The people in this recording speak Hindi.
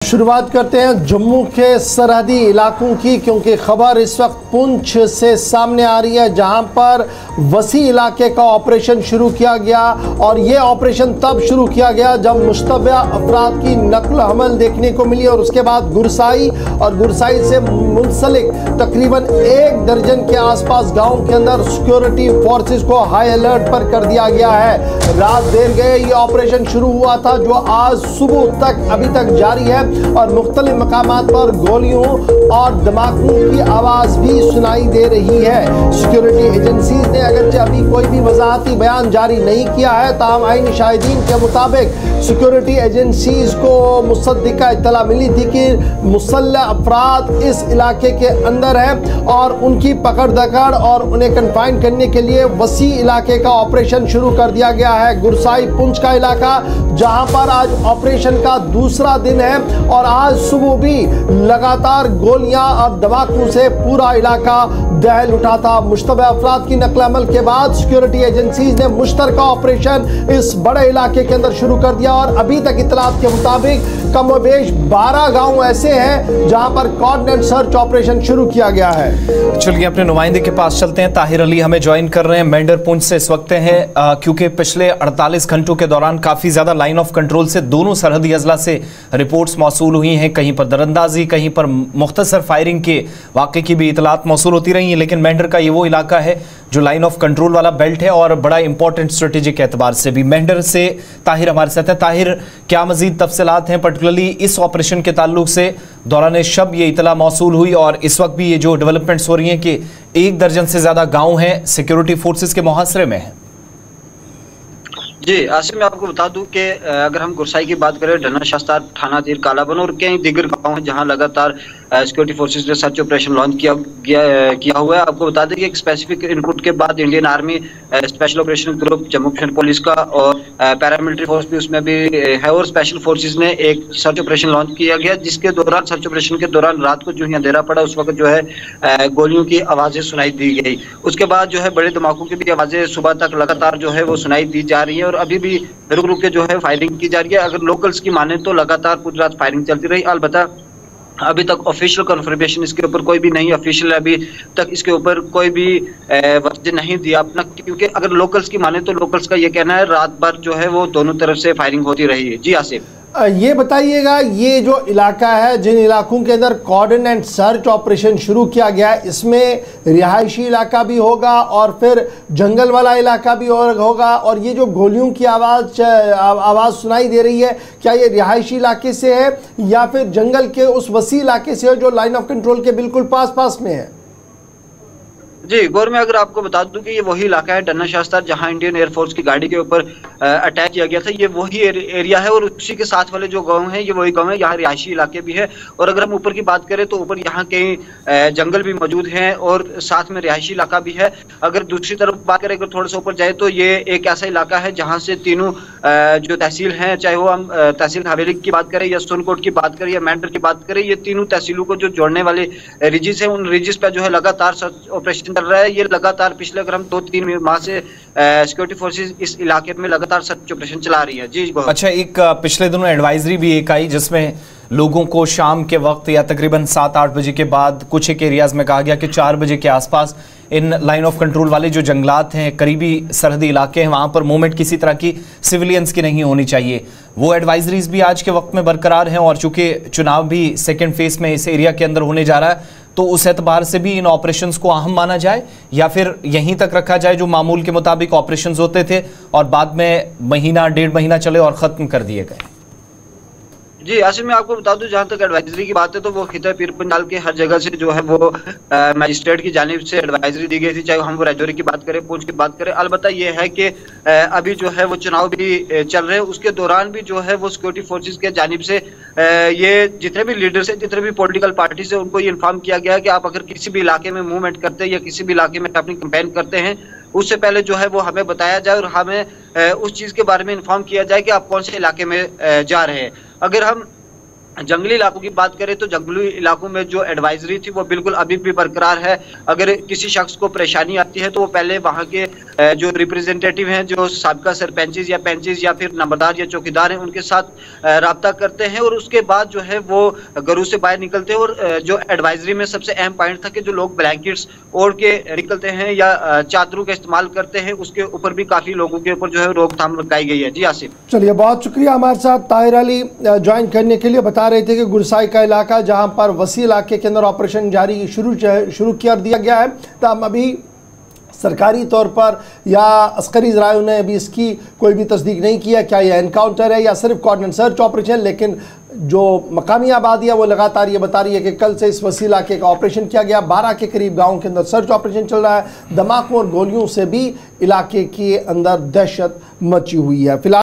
शुरुआत करते हैं जम्मू के सरहदी इलाकों की, क्योंकि खबर इस वक्त पुंछ से सामने आ रही है, जहां पर वसी इलाके का ऑपरेशन शुरू किया गया। और ये ऑपरेशन तब शुरू किया गया जब मुश्तबा अफराद की नकल हमल देखने को मिली और उसके बाद गुरसाई और गुरसाई से मुंसलिक तकरीबन 1 दर्जन के आसपास गाँव के अंदर सिक्योरिटी फोर्सेस को हाई अलर्ट पर कर दिया गया है। रात देर गए ये ऑपरेशन शुरू हुआ था, जो आज सुबह तक अभी तक जारी है और मुख्तलिफ मकामात पर गोलियों और धमाकों की आवाज भी सुनाई दे रही है। सिक्योरिटी एजेंसीज ने अगरचे अभी कोई भी वजाहती बयान जारी नहीं किया है, ताहम आईनी शाहिदीन के मुताबिक सिक्योरिटी एजेंसीज को मुसद्दिका इत्तला मिली थी कि मुसल्लह अफराद इस इलाके के अंदर हैं और उनकी पकड़ दकड़ और उन्हें कन्फाइन करने के लिए वसी इलाके का ऑपरेशन शुरू कर दिया गया है। गुरसाई पुंछ का इलाका, जहां पर आज ऑपरेशन का दूसरा दिन है और आज सुबह भी लगातार गोलियां और धमाकों से पूरा इलाका दहल उठा था। मुश्तबा अफराद की नकल अमल के बाद सिक्योरिटी एजेंसीज ने मुश्तरका ऑपरेशन इस बड़े इलाके के अंदर शुरू कर दिया और अभी तक इतलात के मुताबिक कमोबेश 12 गांव ऐसे हैं जहां पर कोऑर्डिनेट सर्च ऑपरेशन शुरू किया गया है। चलिए अपने नुमाइंदे के पास चलते हैं। ताहिर अली हमें ज्वाइन कर रहे हैं मेंढर पुंछ से इस वक्त हैं, क्योंकि पिछले 48 घंटों के दौरान काफी ज्यादा लाइन ऑफ कंट्रोल से दोनों सरहदी अजला से रिपोर्ट्स मौसूल हुई हैं। कहीं पर दरअंदाजी, कहीं पर मुख्तसर फायरिंग के वाक़े की भी इतलात मौसूल होती रही हैं, लेकिन मेंढर का ये वो इलाका है जो लाइन ऑफ कंट्रोल वाला बेल्ट है और बड़ा इंपॉर्टेंट स्ट्रेटेजिक एतबार से भी। मेंढर से ताहिर हमारे साथ है। ताहिर, क्या मजीद तफसीलात हैं पर्टिकुलरली इस ऑपरेशन के ताल्लुक से? दौरान शब ये इतला मौसूल हुई और इस वक्त भी ये जो डेवलपमेंट्स हो रही हैं कि 1 दर्जन से ज्यादा गांव हैं सिक्योरिटी फोर्सेस के मुहासरे में हैं। जी आसिफ, मैं आपको बता दूं कि अगर हम गुरसाई की बात करें, ढन्ना शस्तार, थाना तीर कालाबन और कई दीगर गाँव हैं जहां लगातार सिक्योरिटी फोर्सेस ने सर्च ऑपरेशन लॉन्च किया हुआ है। आपको बता दें कि एक स्पेसिफिक इनपुट के बाद Indian army, special operation group, Jammu Kashmir police का और पैरामिलिट्री फोर्स भी उसमें भी है और स्पेशल फोर्सेस ने एक सर्च ऑपरेशन लॉन्च किया गया, जिसके दौरान सर्च ऑपरेशन के दौरान रात को जो ही अंधेरा पड़ा उस वक्त जो है गोलियों की आवाजें सुनाई दी गई। उसके बाद जो है बड़े धमाकों की भी आवाजें सुबह तक लगातार जो है वो सुनाई दी जा रही है और अभी भी रुक रुक के जो है फायरिंग की जा रही है। अगर लोकल्स की माने तो लगातार पूरी रात फायरिंग चलती रही। अलबत्ता अभी तक ऑफिशियल कंफर्मेशन इसके ऊपर कोई भी नहीं, ऑफिशियल अभी तक इसके ऊपर कोई भी वजह नहीं दिया अपना, क्योंकि अगर लोकल्स की माने तो लोकल्स का ये कहना है रात भर जो है वो दोनों तरफ से फायरिंग होती रही है। जी आसिफ, ये बताइएगा, ये जो इलाका है, जिन इलाकों के अंदर कोऑर्डिनेट सर्च ऑपरेशन शुरू किया गया है, इसमें रिहायशी इलाका भी होगा और फिर जंगल वाला इलाका भी होगा, और ये जो गोलियों की आवाज़ सुनाई दे रही है, क्या ये रिहायशी इलाके से है या फिर जंगल के उस वसी इलाके से है जो लाइन ऑफ कंट्रोल के बिल्कुल पास में है? जी गौर, मैं अगर आपको बता दूं कि ये वही इलाका है ढन्ना शास्तार जहां इंडियन एयरफोर्स की गाड़ी के ऊपर अटैक किया गया था। ये वही एरिया है और उसी के साथ वाले जो गांव हैं ये वही गांव है, यहाँ रिहायशी इलाके भी है। और अगर हम ऊपर की बात करें तो ऊपर यहाँ कई जंगल भी मौजूद हैं और साथ में रिहायशी इलाका भी है। अगर दूसरी तरफ बात करें, अगर थोड़ा सा ऊपर जाए तो ये एक ऐसा इलाका है जहाँ से तीनों जो तहसील हैं, चाहे वो हम तहसील हवेली की बात करें या सोनकोट की बात करें या मेंढर की बात करें, ये तीनों तहसीलों को जो जोड़ने वाले रिजिस हैं, उन रिजिस पर जो है लगातार सर्च ऑपरेशन चल रहा है। ये लगातार पिछले अगर हम 2-3 माह से सिक्योरिटी फोर्सेस इस इलाके में लगातार सर्च ऑपरेशन चला रही है। जी अच्छा, एक पिछले दिनों एडवाइजरी भी एक आई जिसमें लोगों को शाम के वक्त या तकरीबन 7-8 बजे के बाद कुछ एक एरियाज में कहा गया कि 4 बजे के आसपास इन लाइन ऑफ कंट्रोल वाले जो जंगलात हैं, करीबी सरहदी इलाके हैं, वहाँ पर मूवमेंट किसी तरह की सिविलियंस की नहीं होनी चाहिए। वो एडवाइजरीज भी आज के वक्त में बरकरार हैं और चूंकि चुनाव भी सेकेंड फेज में इस एरिया के अंदर होने जा रहा है, तो उस एतबार से भी इन ऑपरेशंस को अहम माना जाए या फिर यहीं तक रखा जाए जो मामूल के मुताबिक ऑपरेशंस होते थे और बाद में महीना 1.5 महीना चले और ख़त्म कर दिए गए? जी आसिफ, मैं आपको बता दूं जहां तक एडवाइजरी की बात है तो वो खिता पीर पंजाल के हर जगह से जो है वो मजिस्ट्रेट की जानिब से एडवाइजरी दी गई थी, चाहे हम वो राजौरी की बात करें, पुंछ की बात करें। अलबत्ता ये है कि अभी जो है वो चुनाव भी चल रहे हैं, उसके दौरान भी जो है वो सिक्योरिटी फोर्सेज के जानिब से ये जितने भी लीडर्स हैं, जितने भी पॉलिटिकल पार्टी से, उनको ये इन्फॉर्म किया गया है कि आप अगर किसी भी इलाके में मूवमेंट करते हैं या किसी भी इलाके में अपनी कैंपेन करते हैं, उससे पहले जो है वो हमें बताया जाए और हमें उस चीज़ के बारे में इन्फॉर्म किया जाए कि आप कौन से इलाके में जा रहे हैं। अगर हम जंगली इलाकों की बात करें तो जंगली इलाकों में जो एडवाइजरी थी वो बिल्कुल अभी भी बरकरार है। अगर किसी शख्स को परेशानी आती है तो वो पहले वहाँ के जो रिप्रेजेंटेटिव हैं, जो साबका सरपंचेस या पंचेस या फिर नंबरदार या चौकीदार हैं, उनके साथ राब्ता करते हैं और उसके बाद जो है वो घरों से बाहर निकलते हैं। और जो एडवाइजरी में सबसे अहम पॉइंट था कि जो लोग ब्लैंकेट्स ओढ़ के निकलते हैं या चादरों का इस्तेमाल करते हैं, उसके ऊपर भी काफी लोगों के ऊपर जो है रोकथाम लगाई गई है। जी आसिफ। चलिए, बहुत शुक्रिया हमारे साथ ताहिर अली ज्वाइन करने के लिए। बता रहे थे कि गुरसाई का इलाका जहां पर वसी इलाके के अंदर ऑपरेशन जारी शुरू कर दिया गया है। तब अभी सरकारी तौर पर या अस्करी ज़रायों ने अभी इसकी कोई भी तस्दीक नहीं किया क्या यह एनकाउंटर है या सिर्फ कॉर्डन सर्च ऑपरेशन। लेकिन जो मकामी आबादी है वो लगातार ये बता रही है कि कल से इस वसी इलाके का ऑपरेशन किया गया। 12 के करीब गाँव के अंदर सर्च ऑपरेशन चल रहा है। धमाकों और गोलियों से भी इलाके के अंदर दहशत मची हुई है। फिलहाल